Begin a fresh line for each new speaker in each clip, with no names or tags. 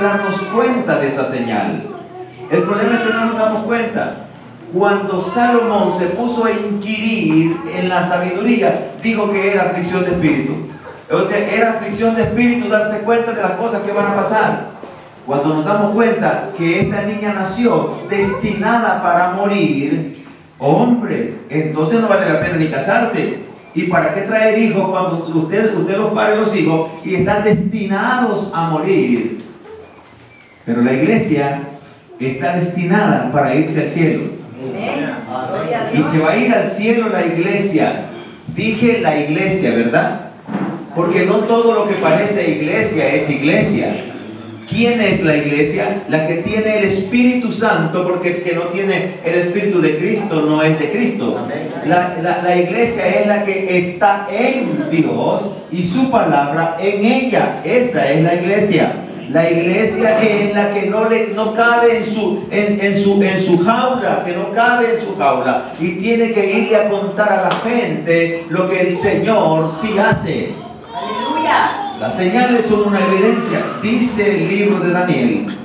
darnos cuenta de esa señal. El problema es que no nos damos cuenta. Cuando Salomón se puso a inquirir en la sabiduría, dijo que era aflicción de espíritu. O sea, era aflicción de espíritu darse cuenta de las cosas que van a pasar. Cuando nos damos cuenta que esta niña nació destinada para morir, hombre, entonces no vale la pena ni casarse. ¿Y para qué traer hijos cuando usted los pare los hijos y están destinados a morir? Pero la iglesia está destinada para irse al cielo. Y se va a ir al cielo la iglesia. Dije la iglesia, ¿verdad? Porque no todo lo que parece iglesia es iglesia. ¿Quién es la iglesia? La que tiene el Espíritu Santo, porque el que no tiene el Espíritu de Cristo no es de Cristo. La iglesia es la que está en Dios y su palabra en ella. Esa es la iglesia. La iglesia es la que no cabe en su jaula, que no cabe en su jaula, y tiene que irle a contar a la gente lo que el Señor sí hace.
Aleluya.
Las señales son una evidencia. Dice el libro de Daniel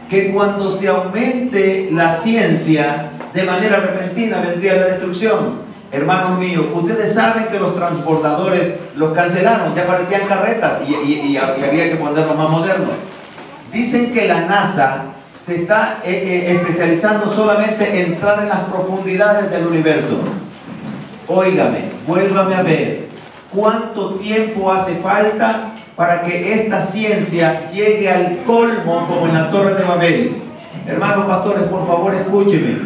que cuando se aumente la ciencia, de manera repentina vendría la destrucción. Hermanos míos, ustedes saben que los transbordadores los cancelaron, ya parecían carretas y había que ponerlos más modernos. Dicen que la NASA se está especializando solamente en entrar en las profundidades del universo. Óigame, vuélvame a ver, ¿cuánto tiempo hace falta para que esta ciencia llegue al colmo como en la Torre de Babel? Hermanos pastores, por favor escúcheme.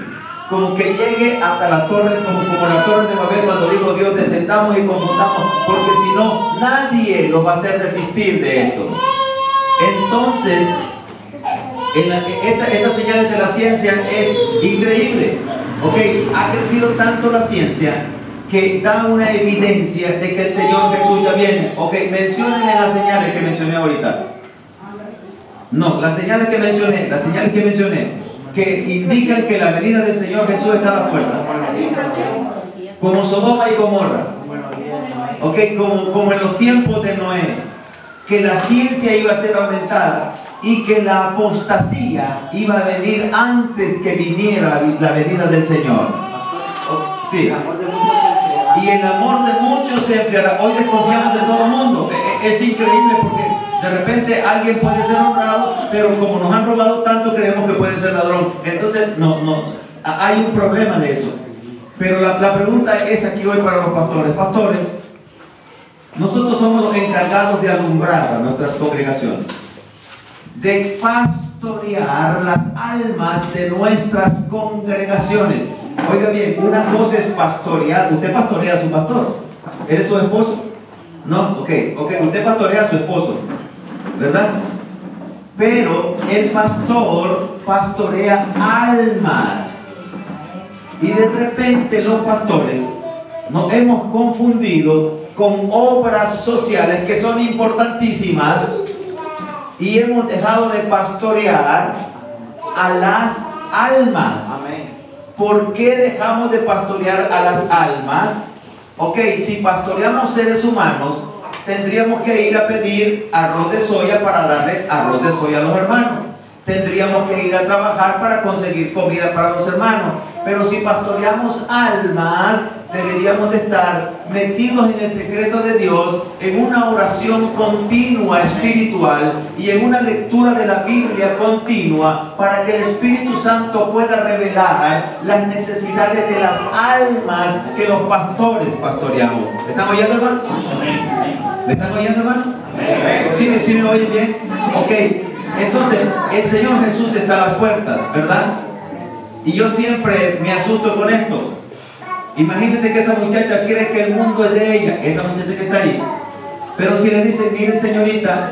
Como que llegue hasta la torre, como la Torre de Babel, cuando digo Dios, descendamos y confundamos, porque si no, nadie los va a hacer desistir de esto. Entonces, estas señales de la ciencia es increíble. Okay, ha crecido tanto la ciencia que da una evidencia de que el Señor Jesús ya viene. Ok, menciónenme las señales que mencioné ahorita. No, las señales que mencioné, que indican que la venida del Señor Jesús está a la puerta. Como Sodoma y Gomorra. Ok, como en los tiempos de Noé. Que la ciencia iba a ser aumentada y que la apostasía iba a venir antes que viniera la venida del Señor. Sí. Y el amor de muchos se enfriará. Hoy desconfiamos de todo el mundo. Es increíble porque de repente alguien puede ser honrado, pero como nos han robado tanto, creemos que puede ser ladrón. Entonces, no, hay un problema de eso. Pero la pregunta es aquí hoy para los pastores. Pastores, nosotros somos los encargados de alumbrar a nuestras congregaciones, de pastorear las almas de nuestras congregaciones. Oiga bien, una cosa es pastorear. Usted pastorea a su pastor. ¿Eres su esposo? No, ok, usted pastorea a su esposo, ¿verdad? Pero el pastor pastorea almas. Y de repente los pastores nos hemos confundido con obras sociales que son importantísimas y hemos dejado de pastorear a las almas. Amén. ¿Por qué dejamos de pastorear a las almas? Ok, si pastoreamos seres humanos, tendríamos que ir a pedir arroz de soya para darle arroz de soya a los hermanos. Tendríamos que ir a trabajar para conseguir comida para los hermanos. Pero si pastoreamos almas, deberíamos de estar metidos en el secreto de Dios, en una oración continua espiritual y en una lectura de la Biblia continua, para que el Espíritu Santo pueda revelar las necesidades de las almas que los pastores pastoreamos. ¿Me están oyendo, hermano? ¿Me están oyendo, hermano? ¿Sí me oyen bien? Ok, entonces el Señor Jesús está a las puertas, ¿verdad? Y yo siempre me asusto con esto. Imagínense que esa muchacha cree que el mundo es de ella, esa muchacha que está ahí. Pero si le dicen, mire señorita,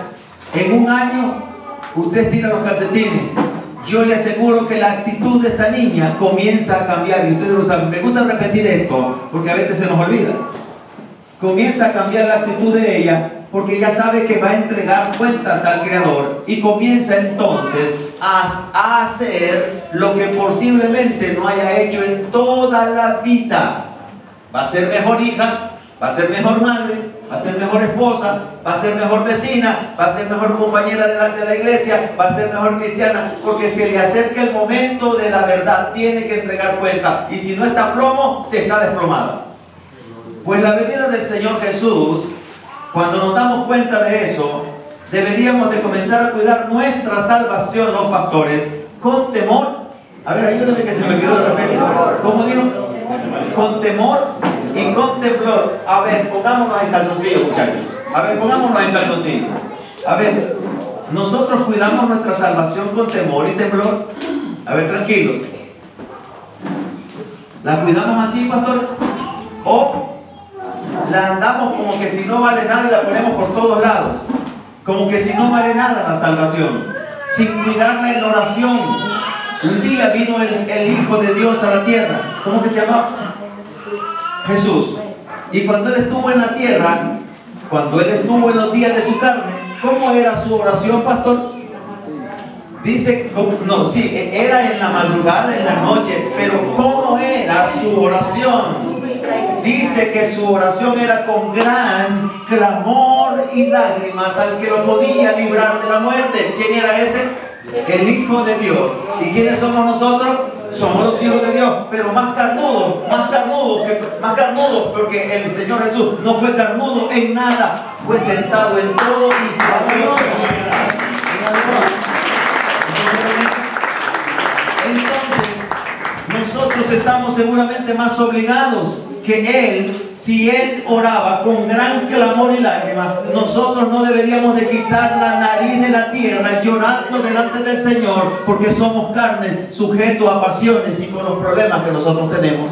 en un año usted tira los calcetines, yo le aseguro que la actitud de esta niña comienza a cambiar. Y ustedes lo saben, me gusta repetir esto porque a veces se nos olvida. Comienza a cambiar la actitud de ella porque ella sabe que va a entregar cuentas al Creador y comienza entonces a hacer lo que posiblemente no haya hecho en toda la vida. Va a ser mejor hija, va a ser mejor madre, va a ser mejor esposa, va a ser mejor vecina, va a ser mejor compañera delante de la iglesia, va a ser mejor cristiana, porque se le acerca el momento de la verdad, tiene que entregar cuenta, y si no está a plomo, se está desplomada. Pues la venida del Señor Jesús, cuando nos damos cuenta de eso, deberíamos de comenzar a cuidar nuestra salvación, los pastores, con temor. A ver, ayúdame que se me olvidó de repente. ¿Cómo digo? Con temor y con temblor. A ver, pongámonos en calzoncillo, muchachos. A ver, pongámonos en calzoncillo. A ver, nosotros cuidamos nuestra salvación con temor y temblor. A ver, tranquilos. ¿La cuidamos así, pastores? ¿O la andamos como que si no vale nada y la ponemos por todos lados? Como que si no vale nada la salvación, sin cuidarla en oración. Un día vino el Hijo de Dios a la tierra. ¿Cómo que se llamaba? Jesús. Y cuando Él estuvo en la tierra, cuando Él estuvo en los días de su carne, ¿cómo era su oración, pastor? Dice, no, sí, era en la madrugada, en la noche, pero ¿cómo era su oración? Dice que su oración era con gran clamor y lágrimas al que lo podía librar de la muerte. ¿Quién era ese? El Hijo de Dios. ¿Y quiénes somos nosotros? Somos los hijos de Dios, pero más carnudos, porque el Señor Jesús no fue carnudo en nada, fue tentado en todo y salvo. Entonces, nosotros estamos seguramente más obligados que Él. Si Él oraba con gran clamor y lágrimas, nosotros no deberíamos de quitar la nariz de la tierra llorando delante del Señor, porque somos carne, sujetos a pasiones y con los problemas que nosotros tenemos.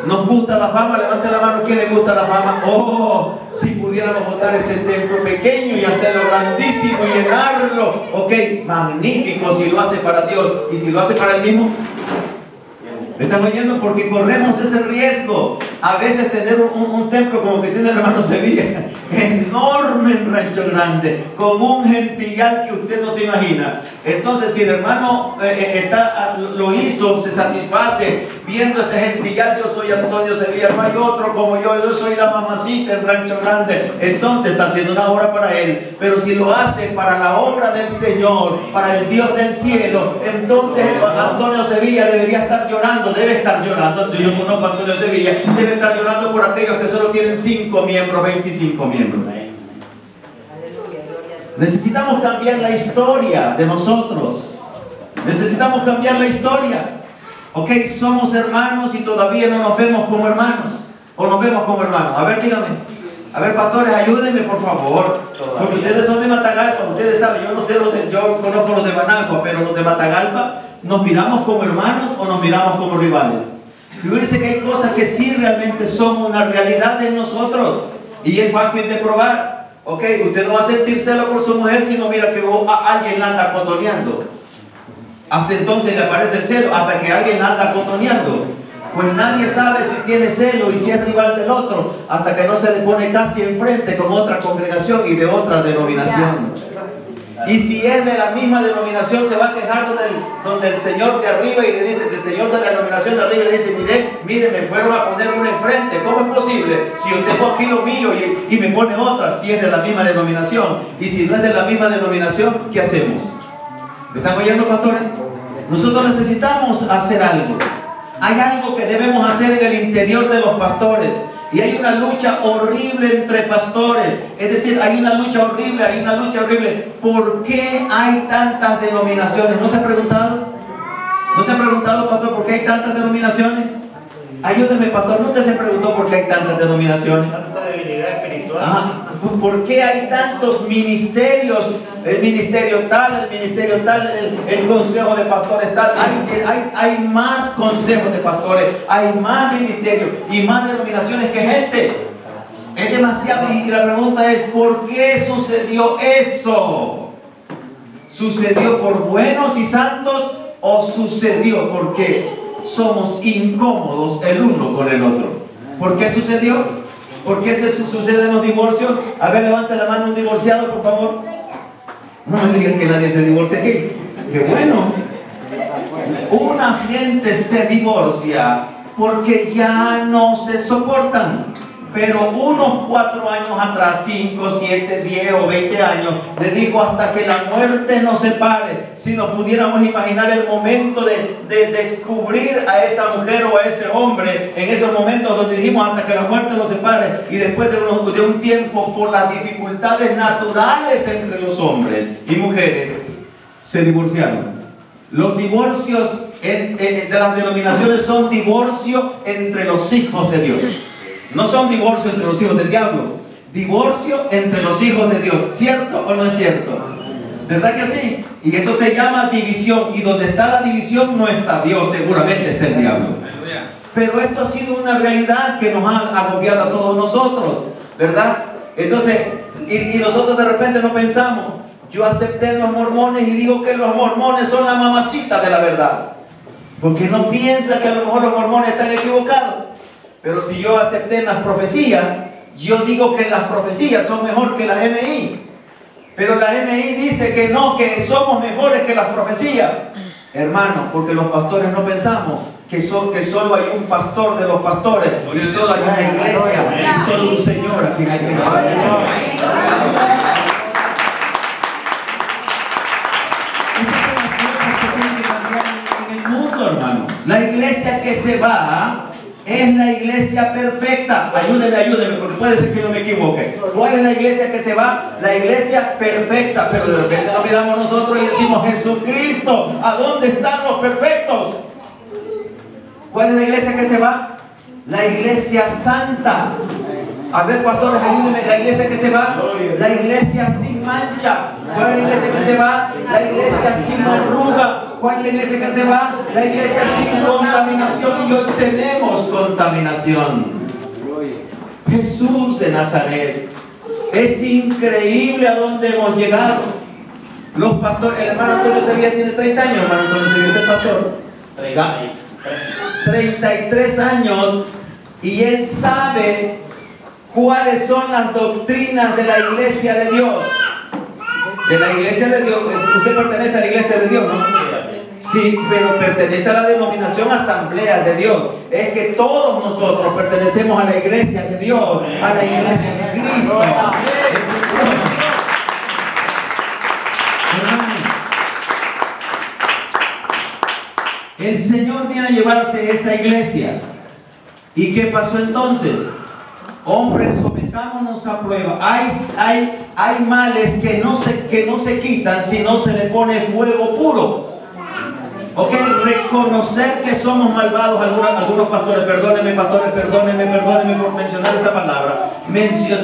¿Nos gusta la fama? Levante la mano. ¿Quién le gusta la fama? Oh, si pudiéramos botar este templo pequeño y hacerlo grandísimo y llenarlo. Ok, magnífico si lo hace para Dios. ¿Y si lo hace para Él mismo? ¿Me están oyendo? Porque corremos ese riesgo. A veces tener un templo como que tiene el hermano Sevilla, enorme en Rancho Grande, con un gentillal que usted no se imagina. Entonces, si el hermano lo hizo, se satisface viendo ese gentillal. Yo soy Antonio Sevilla, no hay otro como yo soy la mamacita en Rancho Grande. Entonces está haciendo una obra para Él. Pero si lo hace para la obra del Señor, para el Dios del cielo, entonces Antonio Sevilla debería estar llorando, debe estar llorando. Yo conozco a Antonio Sevilla, debe estar llorando por aquellos que solo tienen 5 miembros, 25 miembros. Necesitamos cambiar la historia de nosotros. Necesitamos cambiar la historia. Ok, somos hermanos y todavía no nos vemos como hermanos. O nos vemos como hermanos. A ver, dígame. A ver, pastores, ayúdenme por favor. Porque ustedes son de Matagalpa. Ustedes saben, yo no sé yo conozco los de Managua, pero los de Matagalpa, ¿nos miramos como hermanos o nos miramos como rivales? Fíjense que hay cosas que sí realmente son una realidad en nosotros. Y es fácil de probar. Ok, usted no va a sentir celo por su mujer si no mira que alguien la anda cotoneando. Hasta entonces le aparece el celo, hasta que alguien la anda cotoneando. Pues nadie sabe si tiene celo y si es rival del otro, hasta que no se le pone casi enfrente con otra congregación y de otra denominación. Y si es de la misma denominación, se va a quejar donde el señor de arriba y le dice, el señor de la denominación de arriba le dice, mire, me fueron a poner una enfrente. ¿Cómo es posible? Si yo tengo aquí lo mío y me pone otra, si es de la misma denominación. Y si no es de la misma denominación, ¿qué hacemos? ¿Me están oyendo, pastores? Nosotros necesitamos hacer algo. Hay algo que debemos hacer en el interior de los pastores. Y hay una lucha horrible entre pastores. Es decir, hay una lucha horrible. ¿Por qué hay tantas denominaciones? ¿No se ha preguntado? ¿No se ha preguntado, pastor, por qué hay tantas denominaciones? Ayúdeme, pastor, ¿nunca se preguntó por qué hay tantas denominaciones?
Tanta debilidad espiritual.
Ajá. ¿Por qué hay tantos ministerios? El ministerio tal, el consejo de pastores tal. Hay más consejos de pastores, hay más ministerios y más denominaciones que gente. Es demasiado. Y la pregunta es, ¿por qué sucedió eso? ¿Sucedió por buenos y santos o sucedió porque somos incómodos el uno con el otro? ¿Por qué sucedió? ¿Por qué suceden los divorcios? A ver, levante la mano un divorciado, por favor. No me digan que nadie se divorcia aquí. ¡Qué bueno! Una gente se divorcia porque ya no se soportan. pero unos 4 años atrás, 5, 7, 10 o 20 años, le dijo hasta que la muerte nos separe. Si nos pudiéramos imaginar el momento de descubrir a esa mujer o a ese hombre, en esos momentos donde dijimos hasta que la muerte nos separe, y después de un tiempo, por las dificultades naturales entre los hombres y mujeres, se divorciaron. Los divorcios de las denominaciones son divorcio entre los hijos de Dios. No son divorcio entre los hijos del diablo. Divorcio entre los hijos de Dios. ¿Cierto o no es cierto? ¿Verdad que sí? Y eso se llama división. Y donde está la división no está Dios, seguramente está el diablo. Pero esto ha sido una realidad que nos ha agobiado a todos nosotros, ¿verdad? Entonces, y nosotros de repente no pensamos. Yo acepté los mormones y digo que los mormones son la mamacita de la verdad. Porque no piensa que a lo mejor los mormones están equivocados. Pero si yo acepté las profecías, yo digo que las profecías son mejor que la MI. Pero la MI dice que no, que somos mejores que las profecías. Hermano, porque los pastores no pensamos que solo hay un pastor de los pastores, y solo hay una iglesia, y solo un Señor a quien hay que alabar. Esas son las cosas que tienen que cambiar en el mundo, hermano. La iglesia que se va es la iglesia perfecta. Ayúdeme, porque puede ser que yo me equivoque. ¿Cuál es la iglesia que se va? La iglesia perfecta. Pero de repente nos miramos nosotros y decimos: Jesucristo, ¿a dónde están los perfectos? ¿Cuál es la iglesia que se va? La iglesia santa. A ver, pastores, ayúdenme. La iglesia que se va, la iglesia sin mancha. ¿Cuál es la iglesia que se va? La iglesia sin arruga. ¿Cuál es la iglesia que se va? La iglesia sin contaminación. Y hoy tenemos contaminación. Jesús de Nazaret. Es increíble a dónde hemos llegado. Los pastores, el hermano Antonio Sevilla tiene 30 años, hermano Antonio Sevilla es el pastor. 33 años, y él sabe cuáles son las doctrinas de la iglesia de Dios. De la iglesia de Dios. Usted pertenece a la iglesia de Dios, ¿no? Sí, pero pertenece a la denominación Asamblea de Dios. Es que todos nosotros pertenecemos a la iglesia de Dios, a la iglesia de Cristo. El Señor viene a llevarse esa iglesia. ¿Y qué pasó entonces? Hombres, sometámonos a prueba. Hay males que no se quitan si no se le pone fuego puro. Ok, reconocer que somos malvados. Algunos pastores, perdónenme por mencionar esa palabra.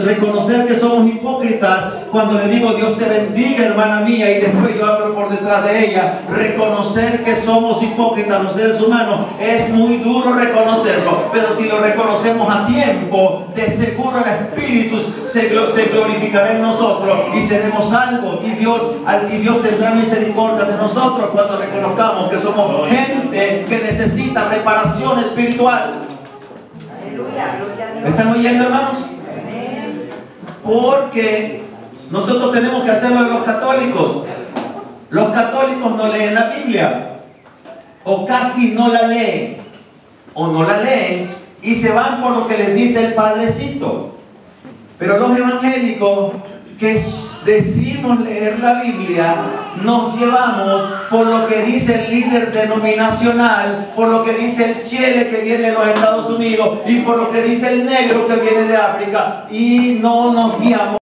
Reconocer que somos hipócritas cuando le digo Dios te bendiga, hermana mía, y después yo hablo por detrás de ella. Reconocer que somos hipócritas los seres humanos es muy duro reconocerlo, pero si lo reconocemos a tiempo, de seguro el Espíritu se glorificará en nosotros y seremos salvos, y Dios tendrá misericordia de nosotros cuando reconozcamos que somos gente que necesita reparación espiritual. ¿Me están oyendo, hermanos? Porque nosotros tenemos que hacerlo de los católicos. Los católicos no leen la Biblia, o casi no la leen, o no la leen y se van por lo que les dice el padrecito. Pero los evangélicos que decimos leer la Biblia, nos llevamos por lo que dice el líder denominacional, por lo que dice el chele que viene de los Estados Unidos, y por lo que dice el negro que viene de África, y no nos guiamos